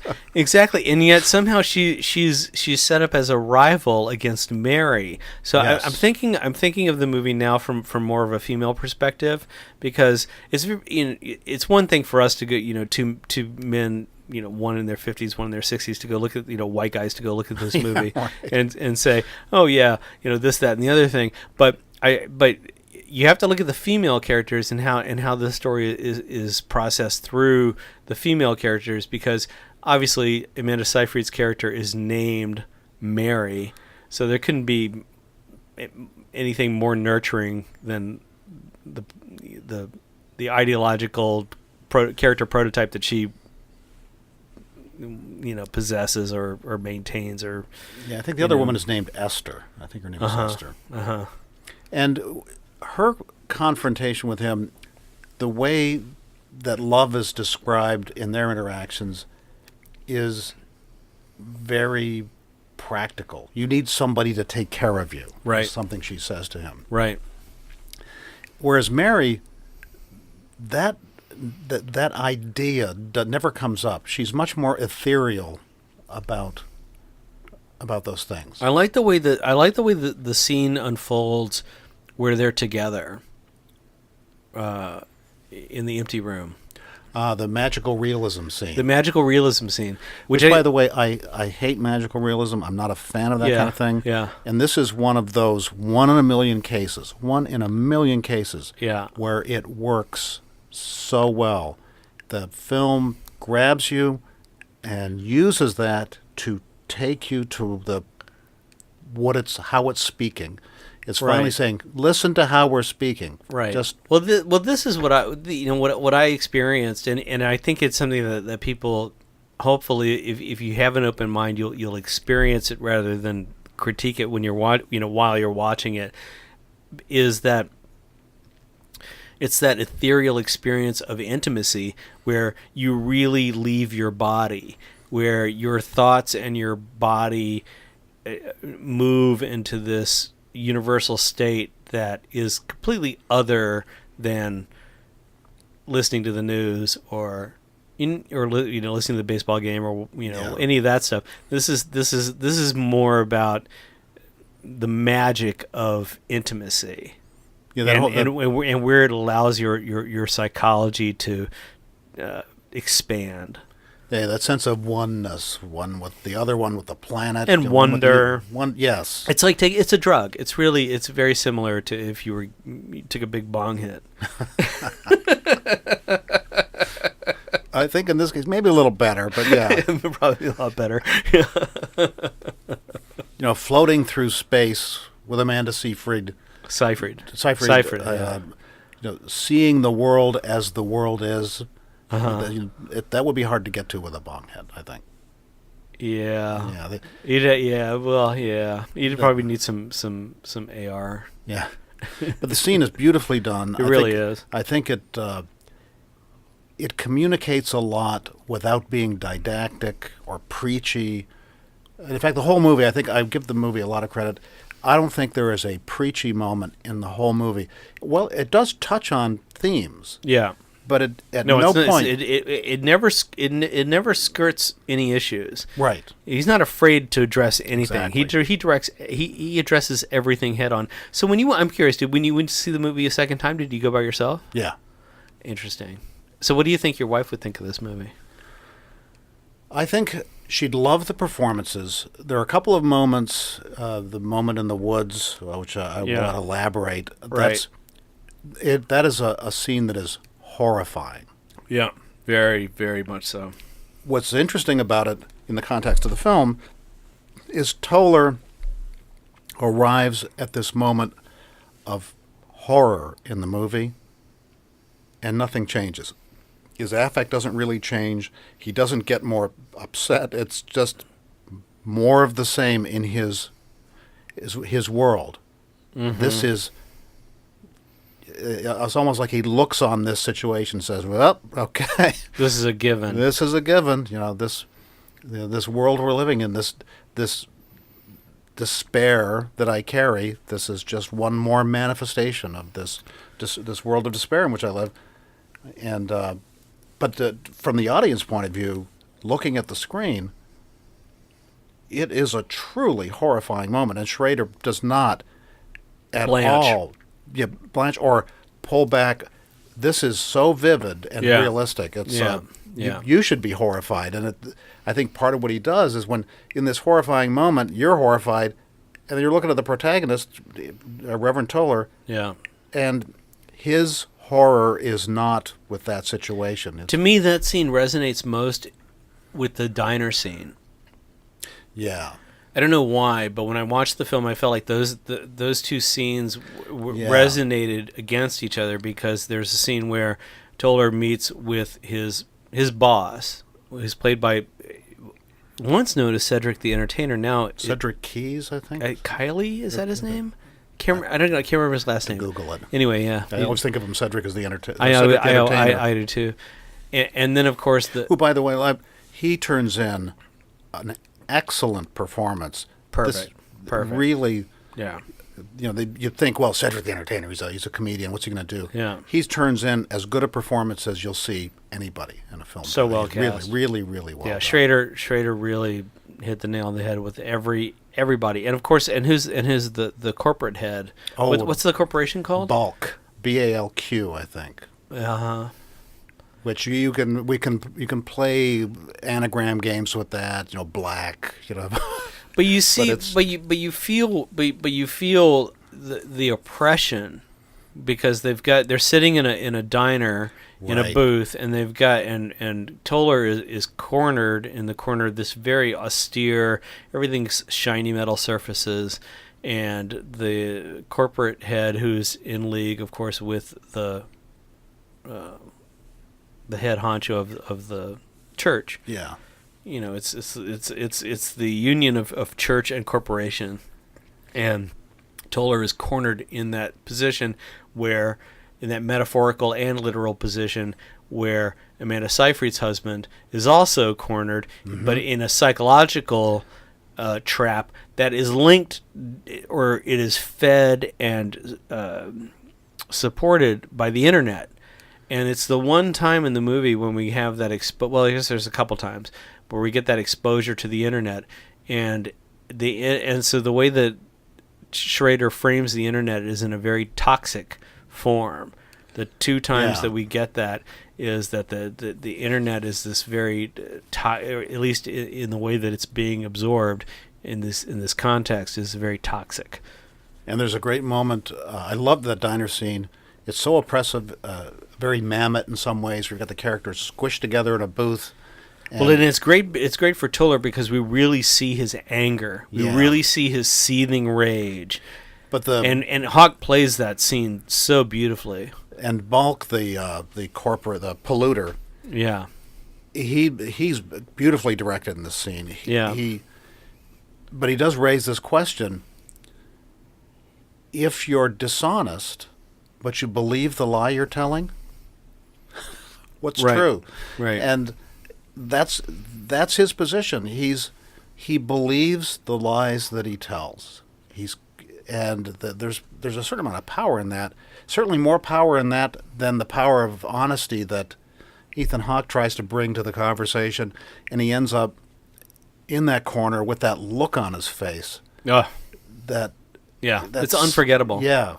And yet somehow she's set up as a rival against Mary. So Yes. I'm thinking of the movie now from more of a female perspective because it's one thing for us to go two men, one in their 50s, one in their 60s, to go look at, white guys to go look at this movie right. and say, oh yeah, this, that, and the other thing. But you have to look at the female characters and how the story is processed through the female characters, because obviously Amanda Seyfried's character is named Mary, so there couldn't be anything more nurturing than the ideological character prototype that she possesses or maintains. Or yeah, I think the other woman is named Esther. I think her name is Esther. And her confrontation with him, the way that love is described in their interactions, is very practical. You need somebody to take care of you. Right. Is something she says to him. Right. Whereas Mary, that idea never comes up. She's much more ethereal about those things. I like the way the scene unfolds where they're together in the empty room. The magical realism scene. Which by the way, I hate magical realism. I'm not a fan of that kind of thing. Yeah. And this is one of those one in a million cases Yeah. where it works so well. The film grabs you and uses that to take you to how it's speaking. It's finally saying, listen to how we're speaking. Right. This is what I experienced, and I think it's something that people, hopefully, if you have an open mind, you'll experience it rather than critique it when while you're watching it. Is that it's that ethereal experience of intimacy where you really leave your body, where your thoughts and your body move into this universal state that is completely other than listening to the news or listening to the baseball game or any of that stuff. This is more about the magic of intimacy. Yeah, and where it allows your psychology to expand. Yeah, that sense of oneness, one with the other, one with the planet, and wonder. Yes, it's like it's a drug. It's very similar to if you took a big bong hit. I think in this case maybe a little better, but yeah, probably a lot better. Floating through space with Amanda Seyfried. Seeing the world as the world is. That would be hard to get to with a bong head, I think. Yeah. You'd probably need some AR. Yeah. But the scene is beautifully done. It really is. I think it communicates a lot without being didactic or preachy. In fact, the whole movie, I think I give the movie a lot of credit. I don't think there is a preachy moment in the whole movie. Well, it does touch on themes. Yeah. But at no point it never skirts any issues. Right. He's not afraid to address anything. Exactly. He addresses everything head on. So I'm curious, when you went to see the movie a second time, did you go by yourself? Yeah. Interesting. So what do you think your wife would think of this movie? I think she'd love the performances. There are a couple of moments, the moment in the woods, which I won't elaborate. Right. That is a scene that is horrifying. Yeah, very, very much so. What's interesting about it in the context of the film is Toller arrives at this moment of horror in the movie, and nothing changes. His affect doesn't really change. He doesn't get more upset. It's just more of the same in his world. Mm-hmm. This is. It's almost like he looks on this situation and says, "Well, okay, This is a given. this is a given." This world we're living in, this despair that I carry. This is just one more manifestation of this world of despair in which I live. And from the audience point of view, looking at the screen, it is a truly horrifying moment, and Schrader does not at all blanch or pull back. This is so vivid and realistic. It's you should be horrified, and I think part of what he does is when in this horrifying moment you're horrified, and you're looking at the protagonist, Reverend Toller, and his horror is not with that situation. To me, that scene resonates most with the diner scene. Yeah. I don't know why, but when I watched the film, I felt like those two scenes resonated against each other, because there's a scene where Toller meets with his boss, who's played by once known as Cedric the Entertainer. Now Cedric Keyes, I think. Kylie, is that his name? I don't know. I can't remember his last name. Google it. Anyway, yeah. I always think of him, Cedric, as the Entertainer. I do too. And then, of course, who, by the way, he turns in an excellent performance. Perfect. Really, yeah. You'd think, well, Cedric the Entertainer, he's a comedian. What's he going to do? Yeah. He turns in as good a performance as you'll see anybody in a film. So well cast. Really, really well. Yeah, done. Schrader really hit the nail on the head with everybody, and of course, who's the corporate head? What's the corporation called? BALQ, BALQ, I think. Which you can play anagram games with that. Black. But you see, but you feel the oppression, because they're sitting in a diner. Right. In a booth, and they've got and Toller is cornered in the corner of this very austere, everything's shiny metal surfaces, and the corporate head, who's in league, of course, with the head honcho of the church. Yeah, it's the union of church and corporation, and Toller is cornered in that position where. In that metaphorical and literal position where Amanda Seyfried's husband is also cornered, but in a psychological trap that is linked, or it is fed and supported by the internet. And it's the one time in the movie when we have that I guess there's a couple times where we get that exposure to the internet, and so the way that Schrader frames the internet is in a very toxic form. The two times that we get that is that the internet is this very at least in the way that it's being absorbed in this context, is very toxic. And there's a great moment. I love that diner scene. It's so oppressive, very Mammoth in some ways. We've got the characters squished together in a booth. And it's great. It's great for Toller because we really see his anger. We really see his seething rage. But and Hawk plays that scene so beautifully. And BALQ, the corporate, the polluter. Yeah. He's beautifully directed in this scene. But he does raise this question: if you're dishonest, but you believe the lie you're telling, what's true? Right. And that's his position. He believes the lies that he tells. There's a certain amount of power in that. Certainly more power in that than the power of honesty that Ethan Hawke tries to bring to the conversation, and he ends up in that corner with that look on his face. It's unforgettable. Yeah,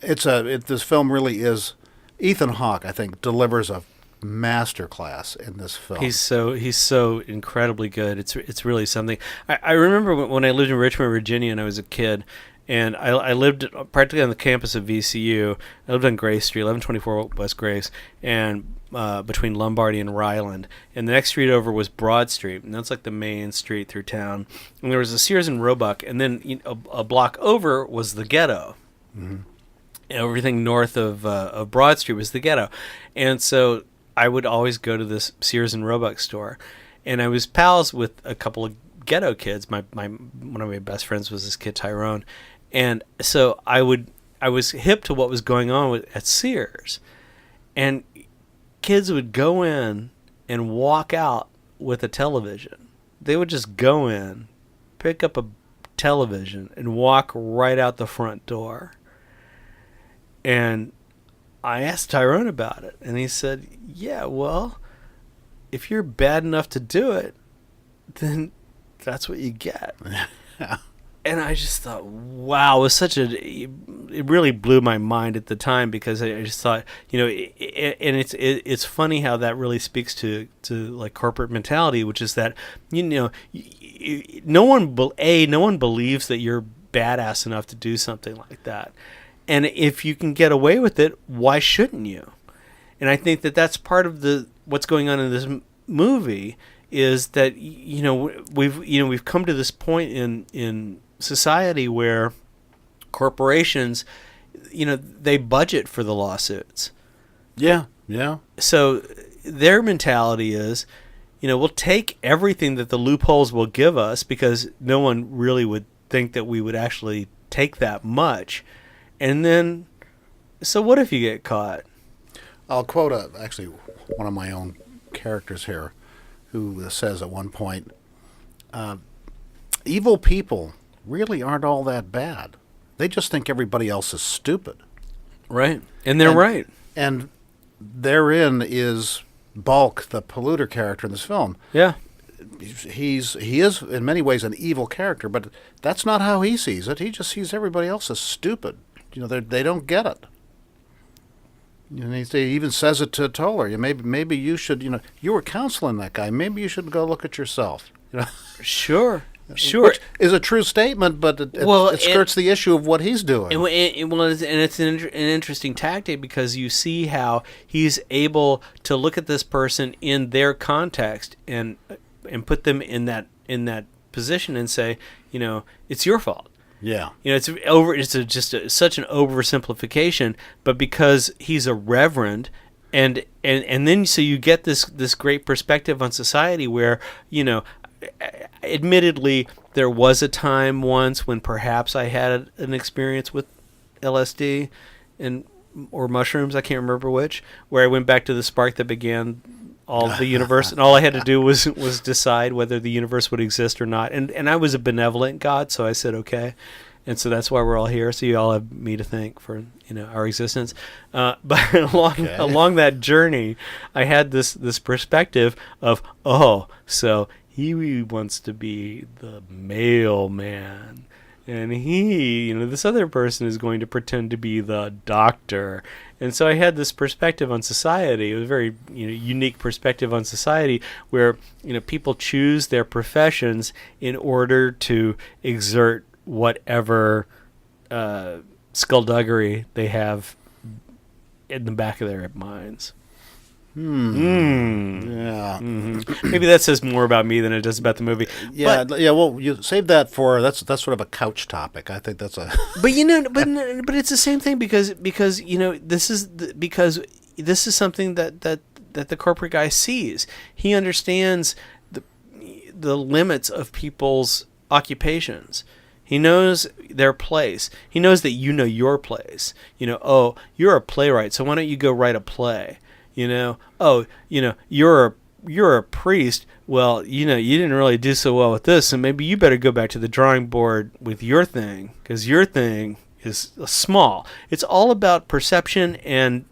this film really is. Ethan Hawke, I think, delivers a masterclass in this film. He's so incredibly good. It's really something. I remember when I lived in Richmond, Virginia, and I was a kid, and I lived practically on the campus of VCU. I lived on Grace Street, 1124 West Grace, and between Lombardy and Ryland. And the next street over was Broad Street, and that's like the main street through town. And there was a Sears and Roebuck, and then a block over was the ghetto. Mm-hmm. Everything north of Broad Street was the ghetto. And so I would always go to this Sears and Roebuck store, and I was pals with a couple of ghetto kids. One of my best friends was this kid Tyrone, and so I was hip to what was going on at Sears, and kids would go in and walk out with a television. They would just go in, pick up a television, and walk right out the front door. And I asked Tyrone about it, and he said, yeah, well, if you're bad enough to do it, then that's what you get. And I just thought, wow, it was it really blew my mind at the time, because I just thought, and it's funny how that really speaks to like corporate mentality, which is that, no one believes that you're badass enough to do something like that. And if you can get away with it, why shouldn't you? And I think that that's part of what's going on in this movie, is that we've come to this point in society where corporations, they budget for the lawsuits. Yeah. So their mentality is, we'll take everything that the loopholes will give us, because no one really would think that we would actually take that much. And then, so what if you get caught? I'll quote actually one of my own characters here, who says at one point, evil people really aren't all that bad. They just think everybody else is stupid. Right. And they're right. And therein is Bulk, the polluter character in this film. Yeah. He is in many ways an evil character, but that's not how he sees it. He just sees everybody else as stupid. They don't get it. He even says it to Toller. Maybe you should. You were counseling that guy. Maybe you should go look at yourself. Sure. Which is a true statement, but it skirts the issue of what he's doing. It's an interesting tactic, because you see how he's able to look at this person in their context and put them in that position and say, it's your fault. Yeah. It's such an oversimplification, but because he's a reverend, and then so you get this great perspective on society where, admittedly, there was a time once when perhaps I had an experience with LSD or mushrooms, I can't remember which, where I went back to the spark that began all of the universe, and all I had to do was decide whether the universe would exist or not. And I was a benevolent God, so I said okay. And so that's why we're all here. So you all have me to thank for our existence. But along that journey, I had this perspective of, so he wants to be the mailman, and this other person is going to pretend to be the doctor. And so I had this perspective on society. It was a very unique perspective on society, where people choose their professions in order to exert whatever skullduggery they have in the back of their minds. Yeah. Mm-hmm. Maybe that says more about me than it does about the movie. Yeah. Well, you save that for that's sort of a couch topic. I think that's a. But but it's the same thing, because this is something that the corporate guy sees. He understands the limits of people's occupations. He knows their place. He knows that your place. You're a playwright, so why don't you go write a play? You're a priest. Well, you didn't really do so well with this, so maybe you better go back to the drawing board with your thing, because your thing is small. It's all about perception and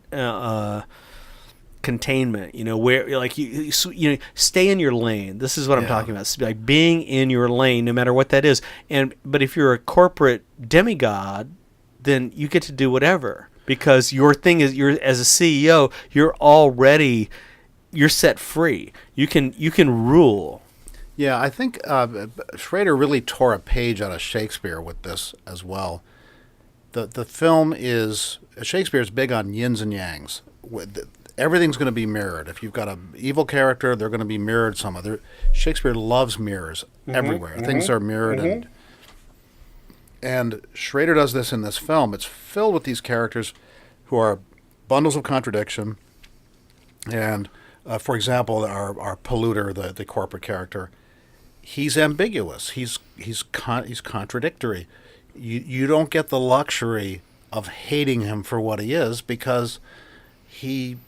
containment. Where you stay in your lane. This is what I'm talking about. It's like being in your lane, no matter what that is. But if you're a corporate demigod, then you get to do whatever. Because your thing is, as a CEO, you're already you're set free. You can rule. Yeah, I think Schrader really tore a page out of Shakespeare with this as well. The film is Shakespeare's big on yins and yangs. Everything's going to be mirrored. If you've got an evil character, they're going to be mirrored some other. Shakespeare loves mirrors everywhere. Things are mirrored, and Schrader does this in this film. It's filled with these characters who are bundles of contradiction. And for example, our polluter, the corporate character, he's ambiguous. He's contradictory. You don't get the luxury of hating him for what he is, because he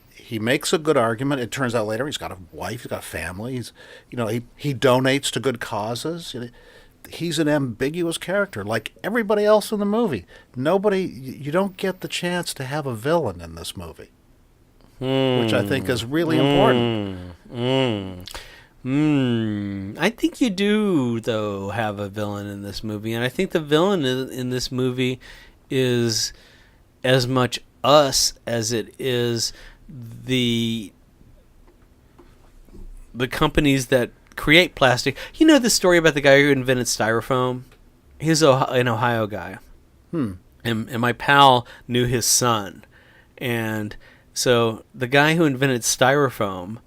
makes a good argument. It turns out later he's got a wife, he's got a family. He donates to good causes. He's an ambiguous character, like everybody else in the movie. You don't get the chance to have a villain in this movie, which I think is really important. I think you do, though, have a villain in this movie, and I think the villain in this movie is as much us as it is the companies that create plastic. You know the story about the guy who invented styrofoam? He's an Ohio guy. And my pal knew his son. And so the guy who invented styrofoam,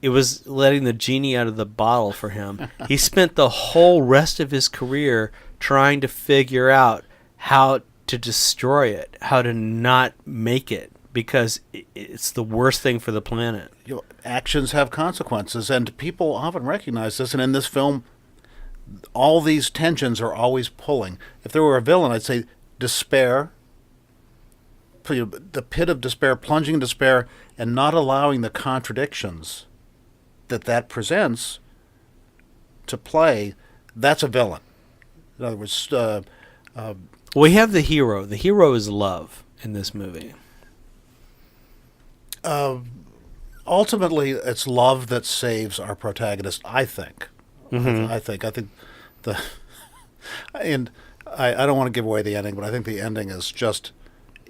it was letting the genie out of the bottle for him. He spent the whole rest of his career trying to figure out how to destroy it, how to not make it, because it's the worst thing for the planet. Actions have consequences, and people often recognize this. And in this film, all these tensions are always pulling. If there were a villain, I'd say despair, the pit of despair, plunging in despair, and not allowing the contradictions that presents to play. That's a villain. In other words, we have the hero. The hero is love in this movie. Ultimately, it's love that saves our protagonist, I think. I think and I don't want to give away the ending, but I think the ending is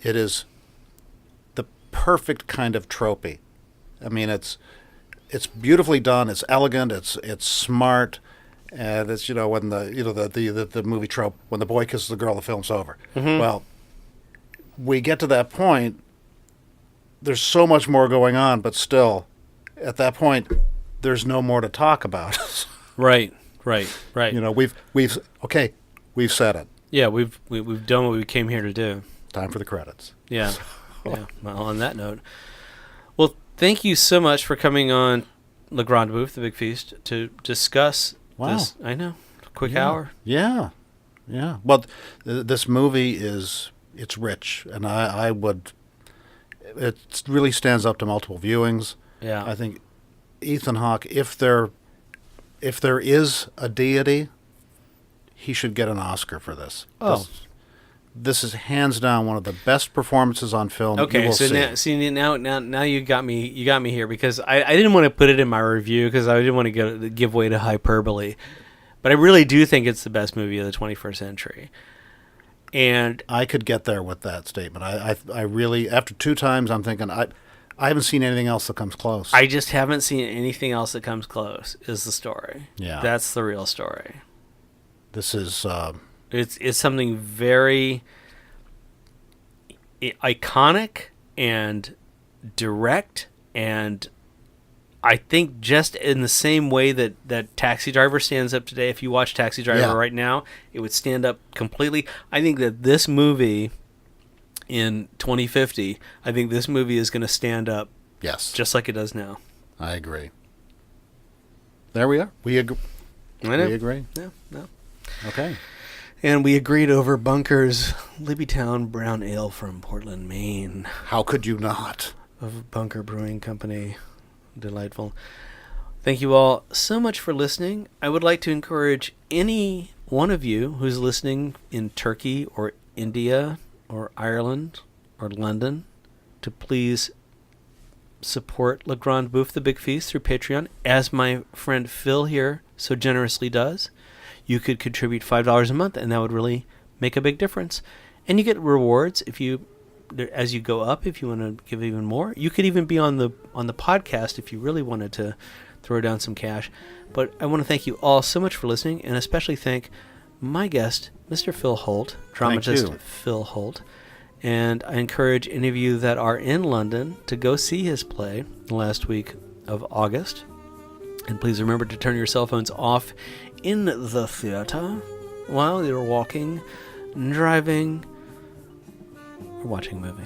it is the perfect kind of tropey. I mean, it's beautifully done. It's elegant. It's smart, and it's when the movie trope, when the boy kisses the girl, the film's over. Well, we get to that point. There's so much more going on, but still, at that point, there's no more to talk about. Right. We've said it. Yeah, we've done what we came here to do. Time for the credits. Yeah. Yeah. Well, on that note, well, thank you so much for coming on Le Grande Bouffe, the Big Feast, to discuss this. I know, quick hour. Yeah. Well, this movie it's rich, and I would. It really stands up to multiple viewings. Yeah, I think Ethan Hawke, if there is a deity, he should get an Oscar for this. This is hands down one of the best performances on film. Okay, so now you got me here, because I didn't want to put it in my review because I didn't want to give way to hyperbole, but I really do think it's the best movie of the 21st century. And I could get there with that statement. I really, after two times, I'm thinking I haven't seen anything else that comes close. I just haven't seen anything else that comes close. Is the story? Yeah, that's the real story. This is it's something very iconic and direct, and I think just in the same way that Taxi Driver stands up today, if you watch Taxi Driver right now, it would stand up completely. I think that this movie in 2050, I think this movie is going to stand up just like it does now. I agree. There we are. We agree. I know. We agree. Yeah, no. Okay. And we agreed over Bunker's Libbytown Brown Ale from Portland, Maine. How could you not? Of Bunker Brewing Company. Delightful. Thank you all so much for listening. I would like to encourage any one of you who's listening in Turkey or India or Ireland or London to please support Le Grande Bouffe, the Big Feast, through Patreon, as my friend Phil here so generously does. You could contribute $5 a month, and that would really make a big difference. And you get rewards if you as you go up, if you want to give even more, you could even be on the podcast if you really wanted to throw down some cash. But I want to thank you all so much for listening, and especially thank my guest, Mr. Phil Holt, dramatist Phil Holt. And I encourage any of you that are in London to go see his play the last week of August. And please remember to turn your cell phones off in the theater while you're walking, driving, or watching a movie.